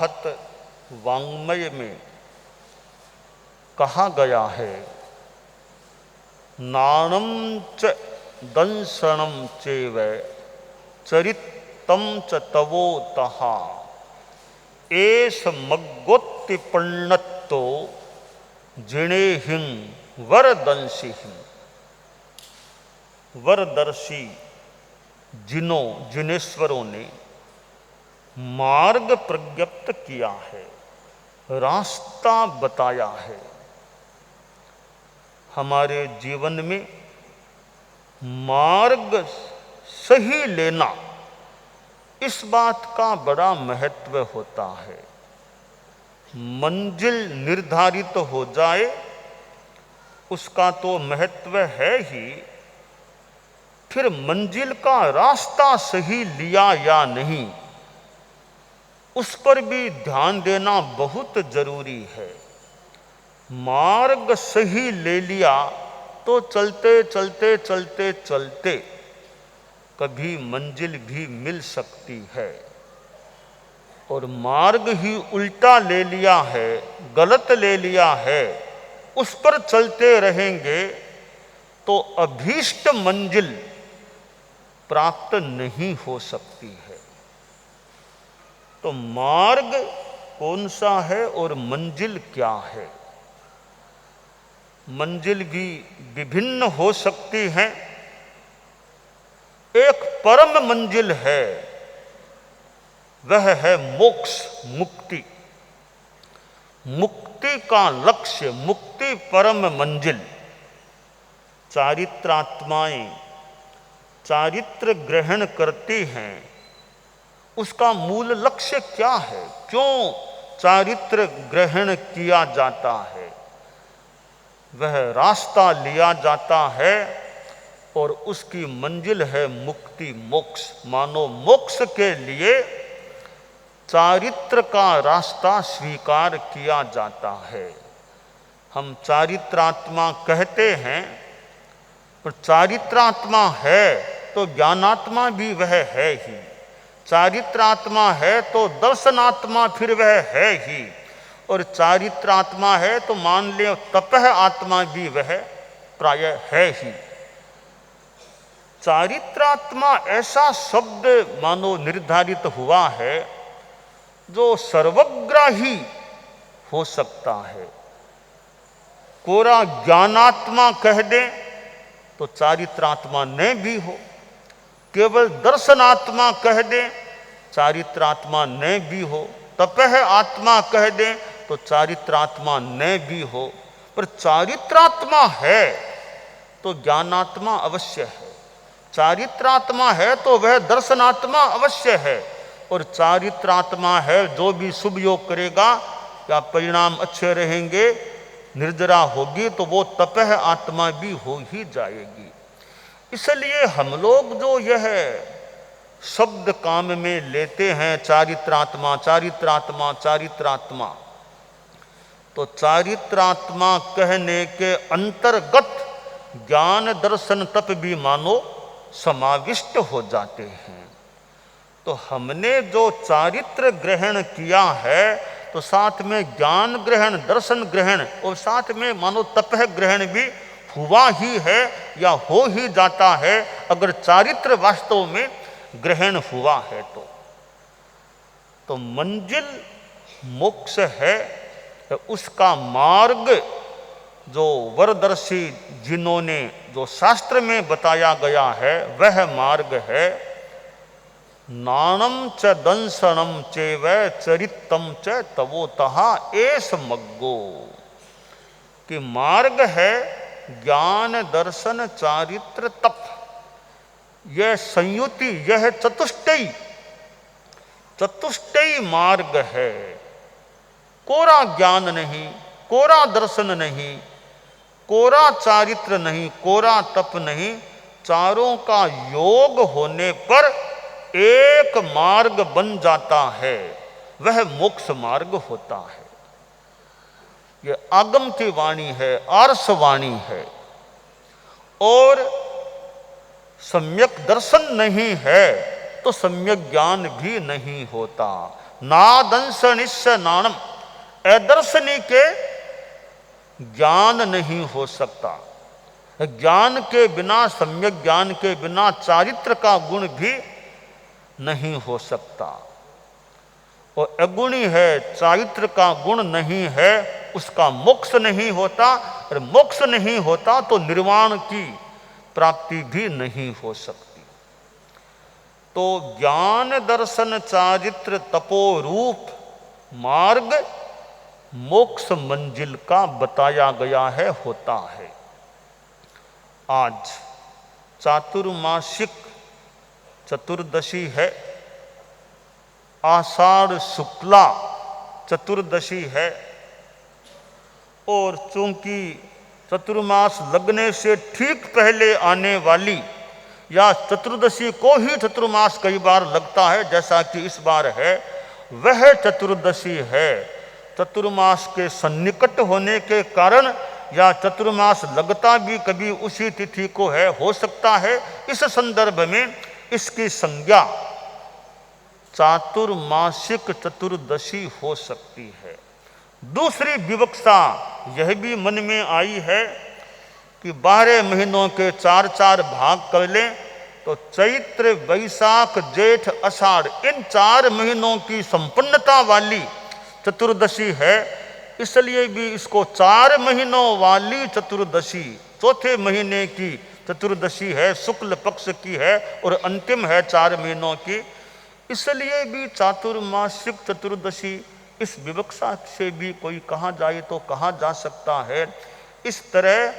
महत वाङ्मय में कहा गया है, नाणं च दंसनं चैव चरितं च तवोतः एष मग्गोत्तिपन्नतो जिणेहिं वरदंसिहिं। वरदर्शी जिनेश्वरों ने मार्ग प्रज्ञप्त किया है, रास्ता बताया है। हमारे जीवन में मार्ग सही लेना, इस बात का बड़ा महत्व होता है। मंजिल निर्धारित हो जाए उसका तो महत्व है ही, फिर मंजिल का रास्ता सही लिया या नहीं, उस पर भी ध्यान देना बहुत जरूरी है। मार्ग सही ले लिया तो चलते चलते चलते चलते कभी मंजिल भी मिल सकती है, और मार्ग ही उल्टा ले लिया है, गलत ले लिया है, उस पर चलते रहेंगे तो अभीष्ट मंजिल प्राप्त नहीं हो सकती है। तो मार्ग कौन सा है और मंजिल क्या है? मंजिल भी विभिन्न हो सकती हैं। एक परम मंजिल है, वह है मोक्ष, मुक्ति। मुक्ति का लक्ष्य, मुक्ति परम मंजिल। चारित्रात्माएं चारित्र ग्रहण करती हैं, उसका मूल लक्ष्य क्या है? क्यों चारित्र ग्रहण किया जाता है? वह रास्ता लिया जाता है और उसकी मंजिल है मुक्ति, मोक्ष। मानो मोक्ष के लिए चारित्र का रास्ता स्वीकार किया जाता है। हम चारित्रात्मा कहते हैं, पर चारित्रात्मा है तो ज्ञानात्मा भी वह है ही। चारित्रात्मा है तो दर्शनात्मा फिर वह है ही, और चारित्रात्मा है तो मान ले तपह आत्मा भी वह प्राय है ही। चारित्रात्मा ऐसा शब्द मानो निर्धारित हुआ है जो सर्वग्राही हो सकता है। कोरा ज्ञानात्मा कह दे तो चारित्रात्मा न भी हो, केवल दर्शनात्मा कह दे चारित्रात्मा न भी हो, तपह आत्मा कह दे तो चारित्रात्मा न भी हो, पर चारित्रात्मा है तो ज्ञानात्मा अवश्य है, चारित्रात्मा है तो वह दर्शनात्मा अवश्य है, और चारित्रात्मा है जो भी शुभ योग करेगा या परिणाम अच्छे रहेंगे, निर्जरा होगी तो वो तपह आत्मा भी हो ही जाएगी। इसलिए हम लोग जो यह शब्द काम में लेते हैं, चारित्रात्मा चारित्रात्मा चारित्रात्मा, तो चारित्रात्मा कहने के अंतर्गत ज्ञान दर्शन तप भी मानो समाविष्ट हो जाते हैं। तो हमने जो चारित्र ग्रहण किया है तो साथ में ज्ञान ग्रहण, दर्शन ग्रहण और साथ में मानो तपह ग्रहण भी हुआ ही है या हो ही जाता है, अगर चारित्र वास्तव में ग्रहण हुआ है तो मंजिल मोक्ष है। तो उसका मार्ग जो वरदर्शी जिन्होंने जो शास्त्र में बताया गया है वह मार्ग है, नाणं च दंसनं चैव चरितं च तवोतः एष मग्गो। कि मार्ग है ज्ञान दर्शन चारित्र तप, यह संयुति, यह चतुष्टयी मार्ग है। कोरा ज्ञान नहीं, कोरा दर्शन नहीं, कोरा चारित्र नहीं, कोरा तप नहीं, चारों का योग होने पर एक मार्ग बन जाता है, वह मोक्ष मार्ग होता है। यह आगम की वाणी है, आर्ष वाणी है। और सम्यक दर्शन नहीं है तो सम्यक ज्ञान भी नहीं होता। नादंसनिस्य नाणम, अदर्शनी के ज्ञान नहीं हो सकता। ज्ञान के बिना, सम्यक ज्ञान के बिना चारित्र का गुण भी नहीं हो सकता। और अगुणी है, चारित्र का गुण नहीं है, उसका मोक्ष नहीं होता, और मोक्ष नहीं होता तो निर्वाण की प्राप्ति भी नहीं हो सकती। तो ज्ञान दर्शन चारित्र तपो रूप मार्ग मोक्ष मंजिल का बताया गया है, होता है। आज चातुर्मासिक चतुर्दशी है, आषाढ़ शुक्ला चतुर्दशी है, और चूंकि चतुर्मास लगने से ठीक पहले आने वाली या चतुर्दशी को ही चतुर्मास कई बार लगता है, जैसा कि इस बार है, वह चतुर्दशी है। चतुर्मास के सन्निकट होने के कारण या चतुर्मास लगता भी कभी उसी तिथि को है, हो सकता है। इस संदर्भ में इसकी संज्ञा चातुर्मासिक चतुर्दशी हो सकती है। दूसरी विवक्षा यह भी मन में आई है कि 12 महीनों के 4-4 भाग कर लें तो चैत्र, वैशाख, जेठ, आषाढ़, इन 4 महीनों की संपन्नता वाली चतुर्दशी है। इसलिए भी इसको 4 महीनों वाली चतुर्दशी, चौथे महीने की चतुर्दशी है, शुक्ल पक्ष की है और अंतिम है 4 महीनों की। इसलिए भी चातुर्मासिक चतुर्दशी इस विवक्षा से भी कोई कहा जाए तो कहा जा सकता है। इस तरह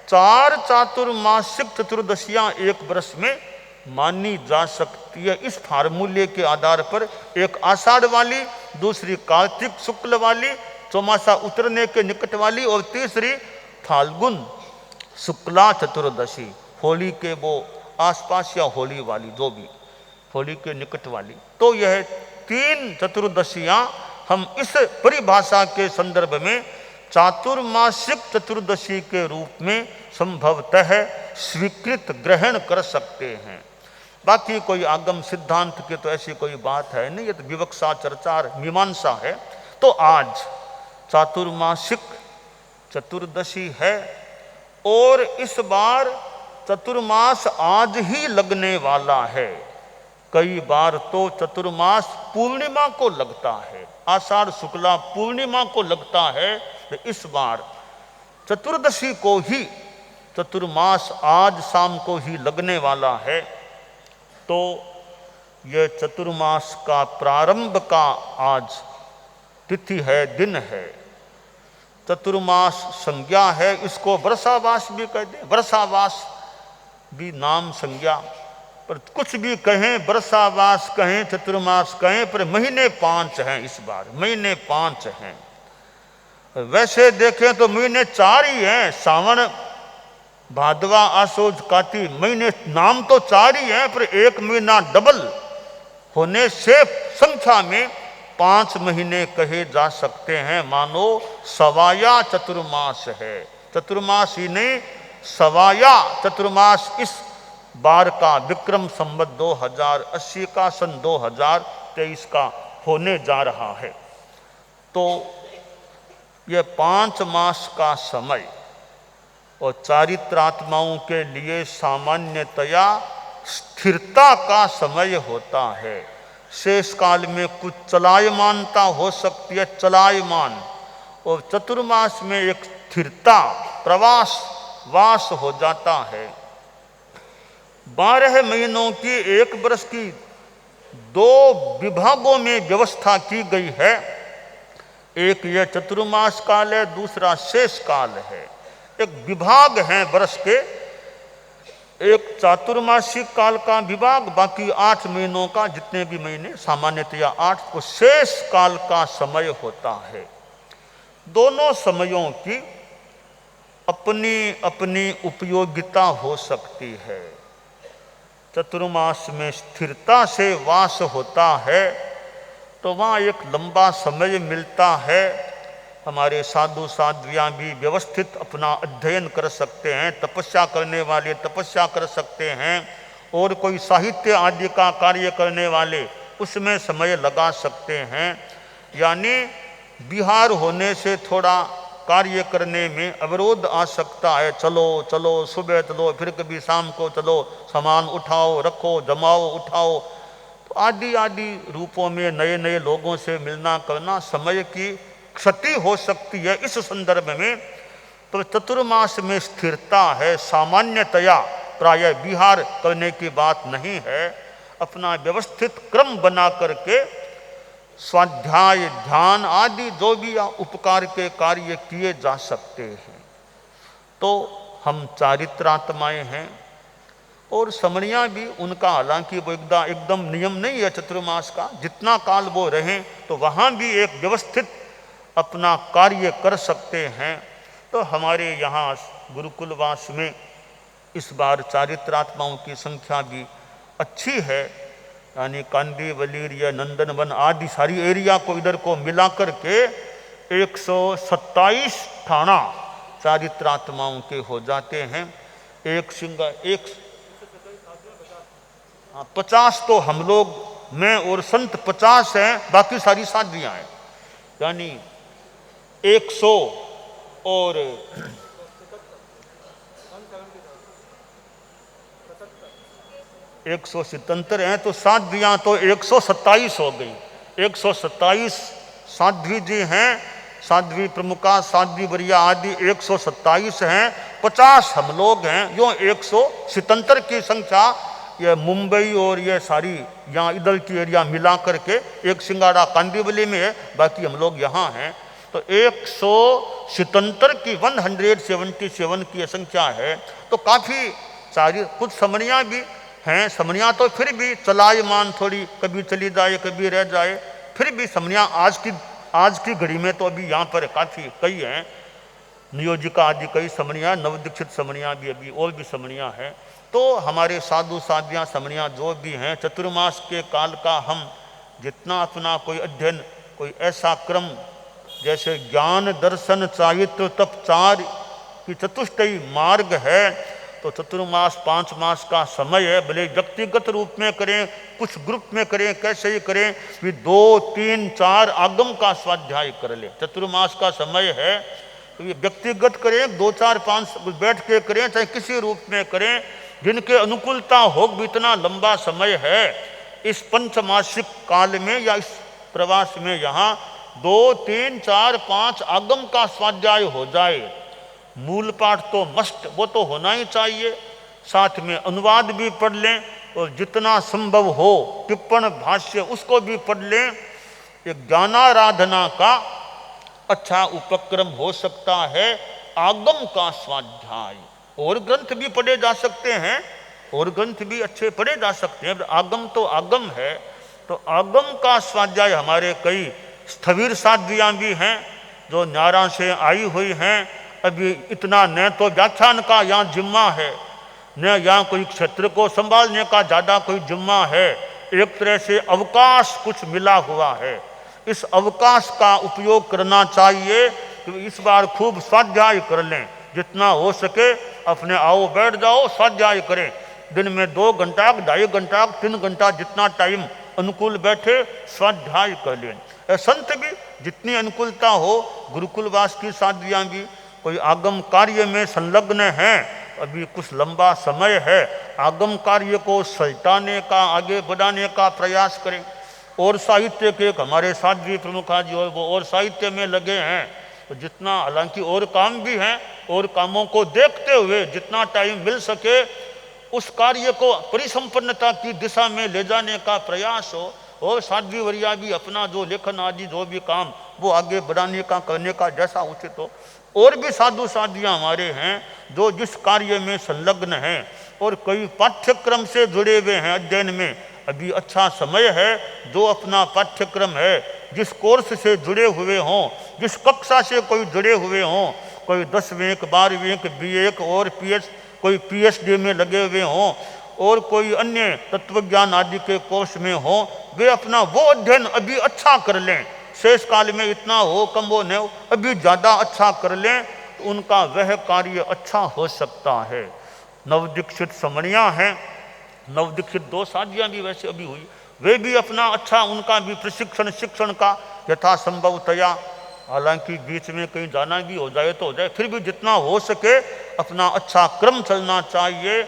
4 चातुर्मासिक चतुर्दशियां एक वर्ष में मानी जा सकती है। इस फार्मूले के आधार पर एक आषाढ़ वाली, दूसरी कार्तिक शुक्ल वाली, चौमासा उतरने के निकट वाली, और तीसरी फाल्गुन शुक्ला चतुर्दशी, होली के वो आसपास या होली वाली, जो भी होली के निकट वाली। तो यह 3 चतुर्दशियां हम इस परिभाषा के संदर्भ में चातुर्मासिक चतुर्दशी के रूप में संभवतः स्वीकृत ग्रहण कर सकते हैं। बाकी कोई आगम सिद्धांत की तो ऐसी कोई बात है नहीं, ये तो विवक्षा, चर्चा और मीमांसा है। तो आज चातुर्मासिक चतुर्दशी है और इस बार चतुर्मास आज ही लगने वाला है। कई बार तो चतुर्मास पूर्णिमा को लगता है, आषाढ़ शुक्ला पूर्णिमा को लगता है। इस बार चतुर्दशी को ही चतुर्मास आज शाम को ही लगने वाला है। तो यह चतुर्मास का प्रारंभ का आज तिथि है, दिन है। चतुर्मास संज्ञा है, इसको वर्षावास भी कहते हैं, वर्षावास भी नाम संज्ञा। पर कुछ भी कहें, वर्षावास कहें, चतुर्मास कहें, पर महीने 5 हैं। इस बार महीने 5 हैं। वैसे देखें तो महीने 4 ही हैं, सावन, भादवा, आसोज, कार्तिक, महीने नाम तो 4 ही हैं, पर एक महीना डबल होने से संख्या में 5 महीने कहे जा सकते हैं। मानो सवाया चतुर्मास है, चतुर्मास ही नहीं, सवाया चतुर्मास इस बार का विक्रम संवत 2080 का, सन 2023 का होने जा रहा है। तो यह 5 मास का समय और चारित्रात्माओं के लिए सामान्यतया स्थिरता का समय होता है। शेष काल में कुछ चलायमानता हो सकती है, चलायमान, और चतुर्मास में एक स्थिरता, प्रवास, वास हो जाता है। 12 महीनों की एक वर्ष की 2 विभागों में व्यवस्था की गई है। एक यह चतुर्मास काल है, दूसरा शेष काल है। एक विभाग है वर्ष के, एक चातुर्मासिक काल का विभाग, बाकी 8 महीनों का, जितने भी महीने सामान्यतया 8 को शेष काल का समय होता है। दोनों समयों की अपनी अपनी उपयोगिता हो सकती है। चतुर्मास में स्थिरता से वास होता है तो वहाँ एक लंबा समय मिलता है। हमारे साधु साध्वियाँ भी व्यवस्थित अपना अध्ययन कर सकते हैं, तपस्या करने वाले तपस्या कर सकते हैं, और कोई साहित्य आदि का कार्य करने वाले उसमें समय लगा सकते हैं। यानी बिहार होने से थोड़ा कार्य करने में अवरोध आ सकता है। चलो चलो, सुबह चलो, फिर कभी शाम को चलो, सामान उठाओ रखो, जमाओ उठाओ, तो आदि आदि रूपों में नए नए लोगों से मिलना करना समय की क्षति हो सकती है। इस संदर्भ में तो चतुर्मास में स्थिरता है, सामान्यतया प्रायः विहार करने की बात नहीं है। अपना व्यवस्थित क्रम बना करके स्वाध्याय, ध्यान आदि जो भी उपकार के कार्य किए जा सकते हैं। तो हम चारित्रात्माएं हैं और समणियाँ भी उनका, हालांकि वो एकदम नियम नहीं है चतुर्मास का, जितना काल वो रहें तो वहाँ भी एक व्यवस्थित अपना कार्य कर सकते हैं। तो हमारे यहाँ गुरुकुलवास में इस बार चारित्रात्माओं की संख्या भी अच्छी है। यानी कांदी, वलीर या नंदनवन आदि सारी एरिया को इधर को मिला करके 127 थाना चारित्रात्माओं के हो जाते हैं। एक 50 तो हम लोग में और संत 50 हैं, बाकी सारी साध्वियाँ हैं। यानी 100 और 177 हैं, तो साध्वियाँ तो 127 हो गई। 127 साध्वी जी हैं, साध्वी प्रमुखा, साध्वी वरिया आदि 127 हैं। 50 हम लोग हैं। यो 177 की संख्या ये मुंबई और ये सारी यहाँ इधर की एरिया मिला करके, एक सिंगाड़ा कांदीवली में है, बाकी हम लोग यहाँ हैं। तो 177 की 177 की संख्या है। तो काफ़ी सारी, कुछ समणियाँ भी हैं। समणियाँ तो फिर भी चलायमान, थोड़ी कभी चली जाए कभी रह जाए, फिर भी समणियाँ आज की घड़ी में तो अभी यहाँ पर काफ़ी कई हैं। नियोजिका आदि कई समणियाँ, नवदीक्षित समणियाँ भी अभी और भी समणियाँ हैं। तो हमारे साधु साधियाँ समणियाँ जो भी हैं, चतुर्मास के काल का हम जितना अपना कोई अध्ययन, कोई ऐसा क्रम, जैसे ज्ञान दर्शन चारित्र तप 4 की चतुष्टयी मार्ग है, तो चतुर्मास 5 मास का समय है। भले व्यक्तिगत रूप में करें, कुछ ग्रुप में करें, कैसे ही करें, भी 2, 3, 4 आगम का स्वाध्याय कर ले। चतुर्मास का समय है, तो ये व्यक्तिगत करें, 2, 4, 5 बैठ के करें, चाहे किसी रूप में करें, जिनके अनुकूलता हो। भी इतना लंबा समय है इस पंचमासिक काल में या इस प्रवास में, यहाँ 2, 3, 4, 5 आगम का स्वाध्याय हो जाए। मूल पाठ तो मस्ट, वो तो होना ही चाहिए। साथ में अनुवाद भी पढ़ लें और जितना संभव हो टिप्पण भाष्य उसको भी पढ़ लें। एक ज्ञानाराधना का अच्छा उपक्रम हो सकता है आगम का स्वाध्याय। और ग्रंथ भी पढ़े जा सकते हैं, और ग्रंथ भी अच्छे पढ़े जा सकते हैं, आगम तो आगम है। तो आगम का स्वाध्याय हमारे कई स्थविर साध्वियाँ भी हैं जो न्यारा से आई हुई हैं। अभी इतना न तो व्याख्यान का यहाँ जिम्मा है, न यहाँ कोई क्षेत्र को संभालने का ज़्यादा कोई जिम्मा है। एक तरह से अवकाश कुछ मिला हुआ है, इस अवकाश का उपयोग करना चाहिए। तो इस बार खूब स्वाध्याय कर लें, जितना हो सके अपने आओ बैठ जाओ स्वाध्याय करें। दिन में 2 घंटा, 2.5 घंटा, 3 घंटा, जितना टाइम अनुकूल बैठे स्वाध्याय कर लें। संत भी जितनी अनुकूलता हो, गुरुकुलवास की साध्वियाँ भी कोई आगम कार्य में संलग्न हैं, अभी कुछ लंबा समय है, आगम कार्य को सल्टाने का, आगे बढ़ाने का प्रयास करें। और साहित्य के हमारे साध्वी प्रमुखा जी वो और साहित्य में लगे हैं, तो जितना, हालांकि और काम भी हैं, और कामों को देखते हुए जितना टाइम मिल सके उस कार्य को परिसंपन्नता की दिशा में ले जाने का प्रयास हो। और साध्वी वरिया भी अपना जो लेखन आदि जो भी काम वो आगे बढ़ाने का, करने का जैसा उचित हो। और भी साधु साधियाँ हमारे हैं जो जिस कार्य में संलग्न हैं और कई पाठ्यक्रम से जुड़े हुए हैं अध्ययन में, अभी अच्छा समय है। जो अपना पाठ्यक्रम है, जिस कोर्स से जुड़े हुए हों, जिस कक्षा से कोई जुड़े हुए हों, कोई 10वीं, 12वीं, BA और कोई PhD में लगे हुए हों, और कोई अन्य तत्वज्ञान आदि के कोर्स में हों, वे अपना वो अध्ययन अभी अच्छा कर लें। शेष काल में इतना हो कम हो न हो, अभी ज़्यादा अच्छा कर लें तो उनका वह कार्य अच्छा हो सकता है। नवदीक्षित समणियाँ हैं, नवदीक्षित 2 शादियाँ भी वैसे अभी हुई, वे भी अपना अच्छा, उनका भी प्रशिक्षण शिक्षण का यथासंभवतया, हालांकि बीच में कहीं जाना भी हो जाए तो हो जाए, फिर भी जितना हो सके अपना अच्छा क्रम चलना चाहिए।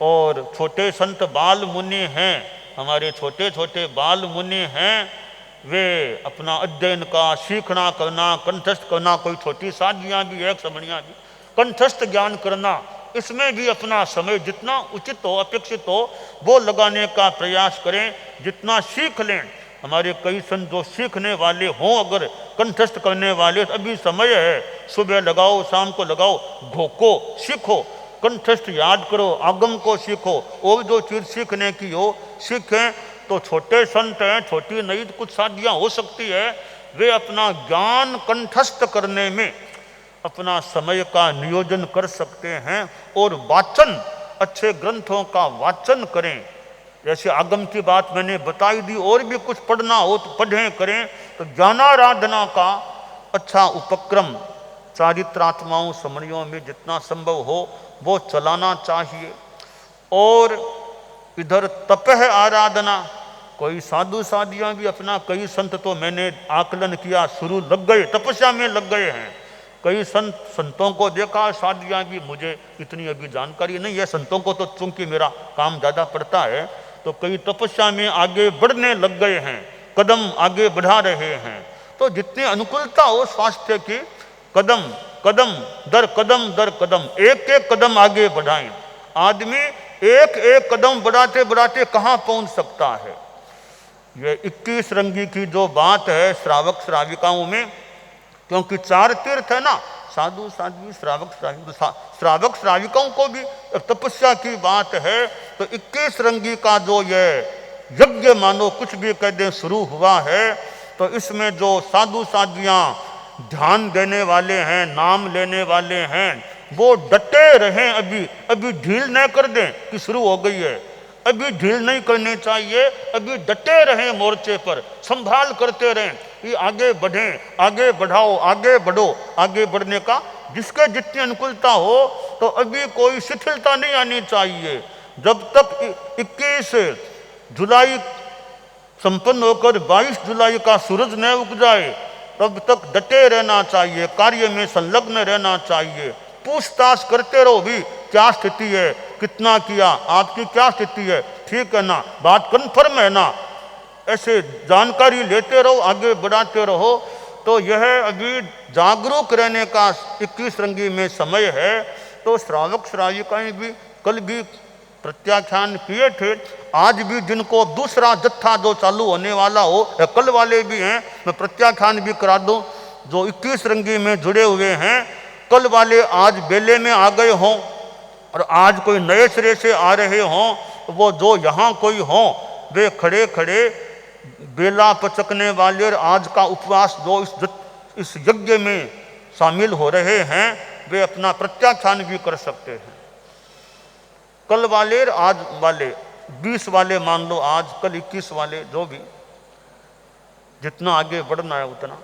और छोटे संत बाल मुनि हैं, हमारे छोटे छोटे बाल मुनि हैं, वे अपना अध्ययन का सीखना करना, कंठस्थ करना, कोई छोटी साधनियाँ भी है, समणियाँ भी, कंठस्थ ज्ञान करना, इसमें भी अपना समय जितना उचित हो, अपेक्षित हो, वो लगाने का प्रयास करें, जितना सीख लें। हमारे कई संत जो सीखने वाले हों, अगर कंठस्थ करने वाले, अभी समय है, सुबह लगाओ शाम को लगाओ, घोको सीखो, कंठस्थ याद करो, आगम को सीखो, और जो चीज़ सीखने की हो सीखें। तो छोटे संत हैं, छोटी नई कुछ साधियाँ हो सकती है, वे अपना ज्ञान कंठस्थ करने में अपना समय का नियोजन कर सकते हैं। और वाचन, अच्छे ग्रंथों का वाचन करें, जैसे आगम की बात मैंने बताई दी, और भी कुछ पढ़ना हो तो पढ़ें करें। तो ज्ञानाराधना का अच्छा उपक्रम चारित्रात्माओं समणियों में जितना संभव हो वो चलाना चाहिए। और इधर तपह आराधना, कोई साधु साधियाँ भी अपना, कई संत तो मैंने आकलन किया शुरू लग गए, तपस्या में लग गए हैं। कई संतों को देखा, साधियाँ भी, मुझे इतनी अभी जानकारी नहीं है, संतों को तो चूंकि मेरा काम ज़्यादा पड़ता है, तो कई तपस्या में आगे बढ़ने लग गए हैं, कदम आगे बढ़ा रहे हैं। तो जितनी अनुकूलता हो स्वास्थ्य की, कदम कदम दर कदम एक एक कदम आगे बढ़ाएं। आदमी एक एक कदम बढ़ाते बढ़ाते कहाँ पहुँच सकता है। ये 21 रंगी की जो बात है श्रावक श्राविकाओं में, क्योंकि 4 तीर्थ है ना, साधु साध्वी श्रावक श्रावक श्राविकाओं को भी तपस्या की बात है। तो 21 रंगी का जो ये यज्ञ मानो कुछ भी कह दें शुरू हुआ है, तो इसमें जो साधु साध्वियाँ ध्यान देने वाले हैं, नाम लेने वाले हैं, वो डटे रहें, अभी ढील न कर दें कि शुरू हो गई है, अभी ढील नहीं करनी चाहिए, अभी डटे रहें, मोर्चे पर संभाल करते रहें कि आगे बढ़ें, आगे बढ़ाओ, आगे बढ़ो। आगे बढ़ने का जिसके जितनी अनुकूलता हो, तो अभी कोई शिथिलता नहीं आनी चाहिए। जब तक 21 जुलाई संपन्न होकर 22 जुलाई का सूरज न उग जाए, तब तक डटे रहना चाहिए, कार्य में संलग्न रहना चाहिए। पूछताछ करते रहो भी, क्या स्थिति है, कितना किया, आपकी क्या स्थिति है, ठीक है ना, बात कन्फर्म है ना, ऐसे जानकारी लेते रहो, आगे बढ़ाते रहो। तो यह अभी जागरूक रहने का 21 रंगी में समय है। तो श्रावक श्राविकाएं भी कल भी प्रत्याख्यान किए थे, आज भी जिनको दूसरा जत्था जो चालू होने वाला हो, कल वाले भी हैं, मैं प्रत्याख्यान भी करा दूं, जो 21 रंगी में जुड़े हुए हैं, कल वाले आज बेले में आ गए हों और आज कोई नए सिरे से आ रहे हों, वो जो यहाँ कोई हों, वे खड़े खड़े बेला पचकने वाले और आज का उपवास जो इस यज्ञ में शामिल हो रहे हैं, वे अपना प्रत्याख्यान भी कर सकते हैं। कल वाले और आज वाले 20 वाले मान लो, आज कल 21 वाले, जो भी जितना आगे बढ़ना है उतना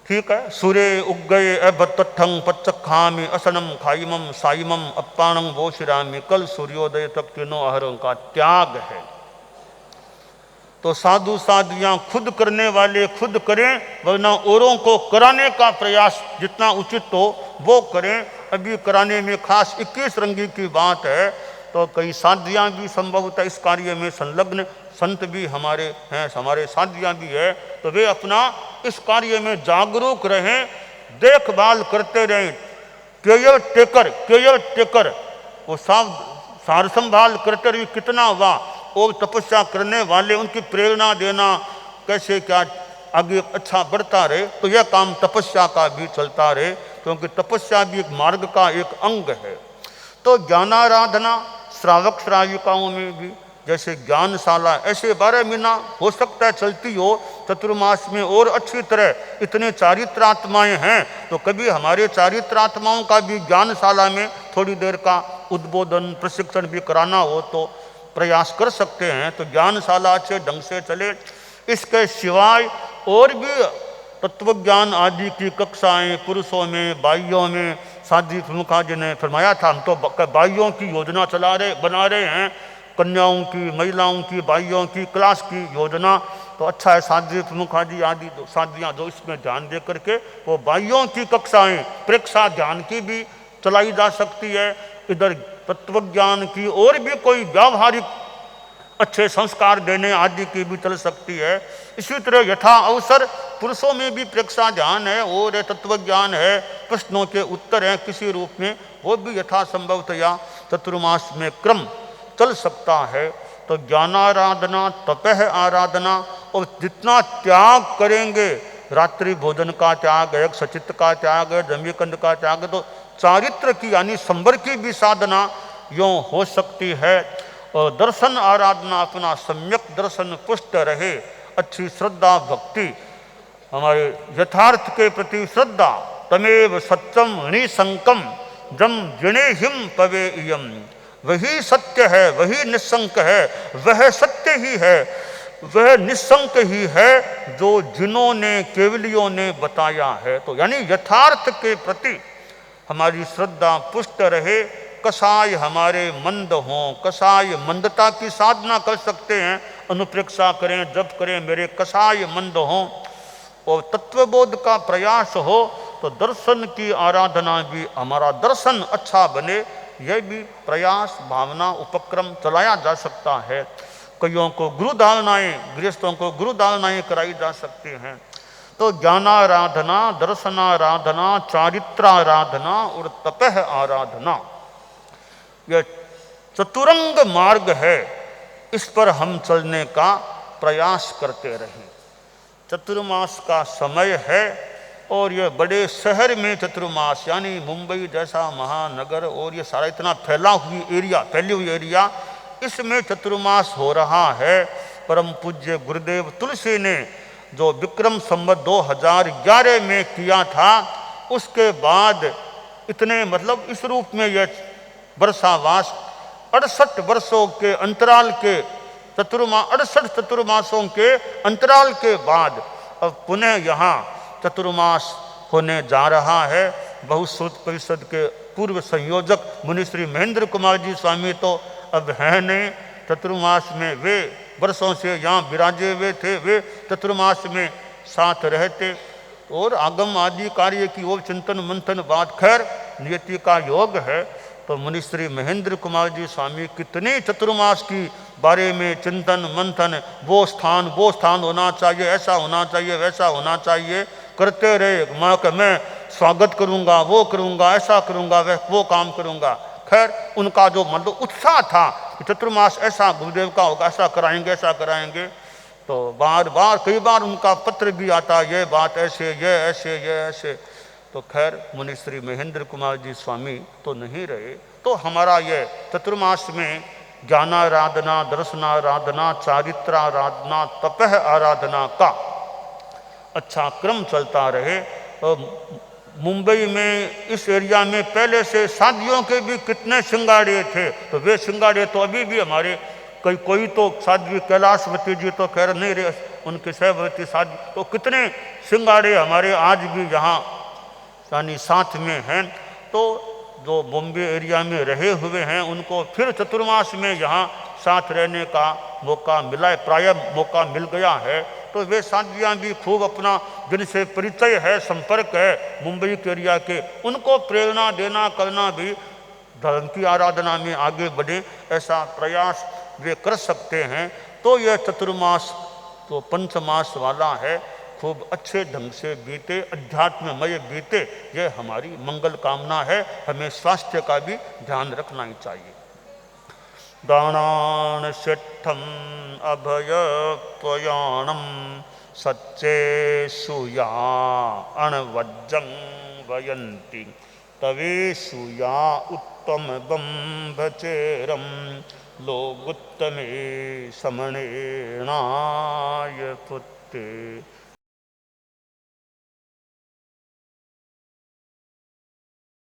ठीक है। सूर्य उग गए अबत्थं पच्चखामि असनम खाइमम साइमम अप्पाणं वोशिरामि, कल सूर्योदय तक तीनों आहारों का त्याग है। तो साधु साध्वियाँ खुद करने वाले खुद करें, वरना औरों को कराने का प्रयास जितना उचित हो वो करें। अभी कराने में खास 21 रंगी की बात है, तो कई साध्वियाँ भी संभवतः इस कार्य में संलग्न, संत भी हमारे हैं, हमारे साध्वियाँ भी है, तो वे अपना इस कार्य में जागरूक रहें, देखभाल करते रहें। केयर टेकर वो सार संभाल करते रहे, कितना हुआ, और तपस्या करने वाले उनकी प्रेरणा देना, कैसे क्या आगे अच्छा बढ़ता रहे। तो यह काम तपस्या का भी चलता रहे, क्योंकि तपस्या भी एक मार्ग का एक अंग है। तो ज्ञानाराधना श्रावक श्राविकाओं में भी जैसे ज्ञानशाला ऐसे 12 महीना हो सकता है चलती हो, चतुर्मास में और अच्छी तरह इतने चारित्रात्माएं हैं, तो कभी हमारे चारित्रात्माओं का भी ज्ञानशाला में थोड़ी देर का उद्बोधन प्रशिक्षण भी कराना हो तो प्रयास कर सकते हैं। तो ज्ञानशाला अच्छे ढंग से चले। इसके सिवाय और भी तत्वज्ञान आदि की कक्षाएं पुरुषों में, बाइयों में, साध्वी प्रमुखा जी ने फरमाया था, हम तो बाइयों की योजना बना रहे हैं, कन्याओं की, महिलाओं की, भाइयों की क्लास की योजना तो अच्छा है। साध्वी प्रमुख आदि आदि साध्वियाँ जो इसमें ध्यान दे करके वो भाइयों की कक्षाएं प्रेक्षा ध्यान की भी चलाई जा सकती है। इधर तत्वज्ञान की और भी कोई व्यावहारिक अच्छे संस्कार देने आदि की भी चल सकती है। इसी तरह यथा अवसर पुरुषों में भी प्रेक्षा ध्यान है और तत्व ज्ञान है, प्रश्नों के उत्तर हैं किसी रूप में, वो भी यथा संभवतया चतुर्मास में क्रम चल सकता है। तो ज्ञानाराधना, तपह आराधना, और जितना त्याग करेंगे, रात्रि भोजन का त्याग है, सचित का त्याग है, जमीकंद का त्याग है, तो चारित्र की यानी संवर की भी साधना यूँ हो सकती है। और दर्शन आराधना, अपना सम्यक दर्शन पुष्ट रहे, अच्छी श्रद्धा भक्ति, हमारे यथार्थ के प्रति श्रद्धा, तमेव सत्यम निशंकम जम जिणे हिम पवे इयम, वही सत्य है, वही निशंक है, वह सत्य ही है, वह निशंक ही है जो जिन्होंने केवलियों ने बताया है। तो यानी यथार्थ के प्रति हमारी श्रद्धा पुष्ट रहे, कसाय हमारे मंद हों, कसाय मंदता की साधना कर सकते हैं, अनुप्रेक्षा करें, जप करें, मेरे कसाय मंद हों, और तत्वबोध का प्रयास हो, तो दर्शन की आराधना भी, हमारा दर्शन अच्छा बने, यह भी प्रयास भावना उपक्रम चलाया जा सकता है। कईयों को गुरु धारणाएँ, गृहस्थों को गुरु धारणाएँ कराई जा सकती हैं। तो ज्ञानाराधना, दर्शनाराधना, चारित्राराधना और तपह आराधना, यह चतुरंग मार्ग है, इस पर हम चलने का प्रयास करते रहें। चतुर्मास का समय है और यह बड़े शहर में चतुर्मास, यानी मुंबई जैसा महानगर और ये सारा इतना फैली हुई एरिया, इसमें चतुर्मास हो रहा है। परम पूज्य गुरुदेव तुलसी ने जो विक्रम संवत 2011 में किया था, उसके बाद इतने मतलब इस रूप में यह वर्षावास 68 वर्षों के अंतराल के 68 चतुर्मासों के अंतराल के बाद अब पुनः यहाँ चतुर्मास होने जा रहा है। बहुश्रुत परिषद के पूर्व संयोजक मुनि श्री महेंद्र कुमार जी स्वामी तो अब हैं नहीं, चतुर्मास में वे वर्षों से यहाँ विराजे हुए थे, वे चतुर्मास में साथ रहते और आगम आदि कार्य की ओर चिंतन मंथन बात, खैर नियति का योग है। तो मुनि श्री महेंद्र कुमार जी स्वामी कितने चतुर्मास की बारे में चिंतन मंथन, वो स्थान होना चाहिए, ऐसा होना चाहिए, वैसा होना चाहिए, करते रहे। मैं स्वागत करूंगा, वो करूंगा, ऐसा करूंगा, वो काम करूंगा। खैर उनका जो मतलब उत्साह था कि चतुर्मास ऐसा गुरुदेव का होगा, ऐसा कराएंगे, ऐसा कराएंगे, तो बार बार कई बार उनका पत्र भी आता, ये बात ऐसे, ये ऐसे, ये ऐसे। तो खैर मुनि श्री महेंद्र कुमार जी स्वामी तो नहीं रहे। तो हमारा ये चतुर्मास में ज्ञानाराधना, दर्शनाराधना, चारित्राराधना, तपह आराधना का अच्छा क्रम चलता रहे। मुंबई में इस एरिया में पहले से शादियों के भी कितने सिंगाड़े थे, तो वे सिंगाड़े तो अभी भी हमारे कोई तो साध्वी कैलाशवती जी तो खैर नहीं रहे, उनकी सहवती शादी, तो कितने सिंगाड़े हमारे आज भी यहाँ यानी साथ में हैं। तो जो बॉम्बे एरिया में रहे हुए हैं उनको फिर चतुर्मास में यहाँ साथ रहने का मौका मिला है, प्राय मौका मिल गया है। तो वे साध्वियाँ भी खूब अपना जिनसे परिचय है, संपर्क है मुंबई के एरिया के, उनको प्रेरणा देना करना भी धर्म की आराधना में आगे बढ़े, ऐसा प्रयास वे कर सकते हैं। तो यह चतुर्मास तो पंचमास वाला है, खूब अच्छे ढंग से बीते, अध्यात्ममय बीते, ये हमारी मंगल कामना है। हमें स्वास्थ्य का भी ध्यान रखना ही चाहिए। दानान सिद्धम अभय त्वयाणम सच्चे सुया अणवज्जं वयंती तवे सुया उत्तम बंभचेरम लोगुत्तमे समणेनाय पुत्ते।